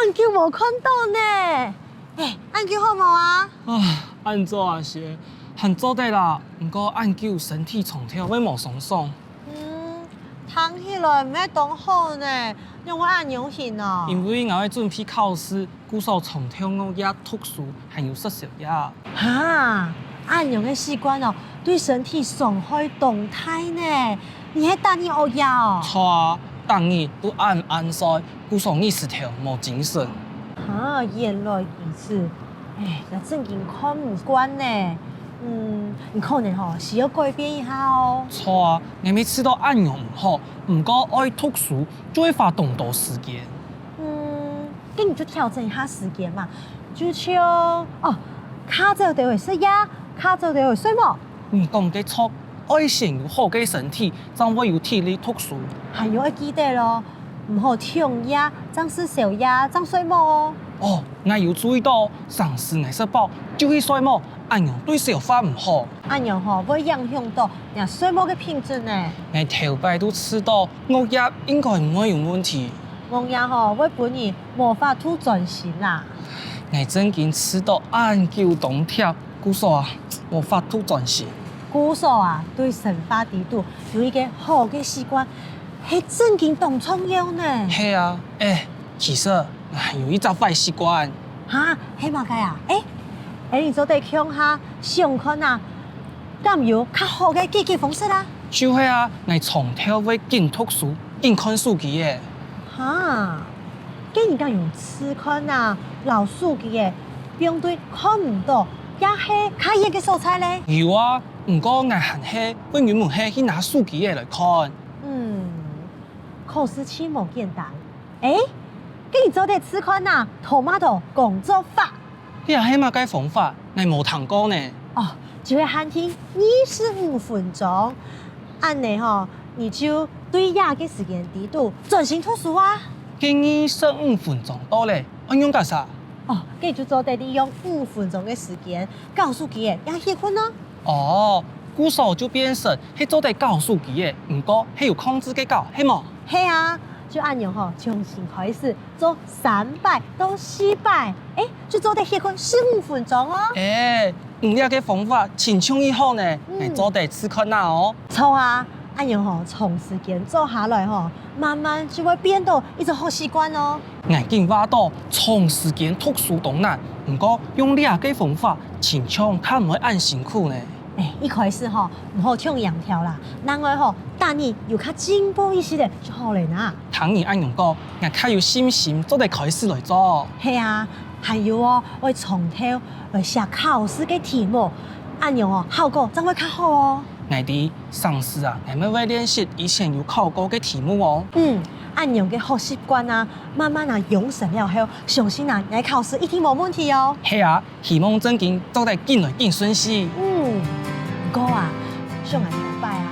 按鍵無看到呢。按鍵好無啊？按做啊是，很做得啦。不過按鍵身體重跳，要無爽爽。躺起來唔係當好呢，讓我按用型哦。因為我要準備考試，鼓手重跳我也讀書，還有實習呀。哈，按用的習慣哦，對身體傷害動態呢。你係等你學呀哦？錯啊，等你都按賽，鼓手意識條冇精神。啊，原來如此。那正經看唔慣呢。你可能需要改變一下哦。錯啊，我每次都按用唔好，不過愛讀書就會花更多時間。咁你就調整一下時間嘛，就像卡走就會食呀，卡走就會睡冇。你講得錯，愛先有好嘅身體，才會有體力讀書。還要記得咯，唔好搶呀，爭是小呀，爭睡冇哦。我有注意到，上次我食飽就會睡冇。按用對消化唔好，按用會影響到人睡眠嘅品質呢。我頭擺都吃到，我也應該唔會有問題。我也會本人無法度專心啦。我正經吃到按久動跳，鼓手啊，無法度專心。鼓手啊，對生發低度有一個好嘅習慣，係正經當重要呢。係啊，其實有一隻壞習慣。哈，係嘛個啊？你做得強下上課啊，咁有較好嘅記憶方式啦。就係啊，我從頭會緊讀書，緊看書記嘅。哈，咁而家用詞看啊，老書記嘅，相對看唔到，也係較熱嘅素材咧。有啊，不過我還係會專門係去拿書記嘅來看。考試期冇簡單。咁你做得詞看啊，tomato 工作法。你係乜嘅方法？我冇聽過呢。就會喊聽25分鐘，按呢你就對亞嘅時間低度專心讀書啊。建議15分鐘到咧，我用幹啥？咁就做得利用5分鐘嘅時間，告訴佢嘅也歇困咯。鼓手就變成係做得告訴佢嘅，不過係有控制嘅教，係冇？係啊。就按用重新開始做300到400，就做得歇困15分鐘哦。你這個方法輕鬆以後呢，你做得吃困難哦。錯啊，按用長時間做下來慢慢就會變到一種好習慣哦。我見話到長時間讀書都難，不過用這個方法輕鬆，他唔會按辛苦呢。一開始唔好搶羊條啦，然後等你有較進步一些的就好了啦。聽你按用過，我較有信心做得開始來做。係啊，還有我從頭來寫考試嘅題目，按用效果真會較好哦。我哋上次啊，我們會練習以前有考過嘅題目哦。按用嘅好習慣啊，慢慢養成了後，相信你考試一定冇問題哦。係啊，希望正經做得更來更順利。不過啊，上來禮拜啊。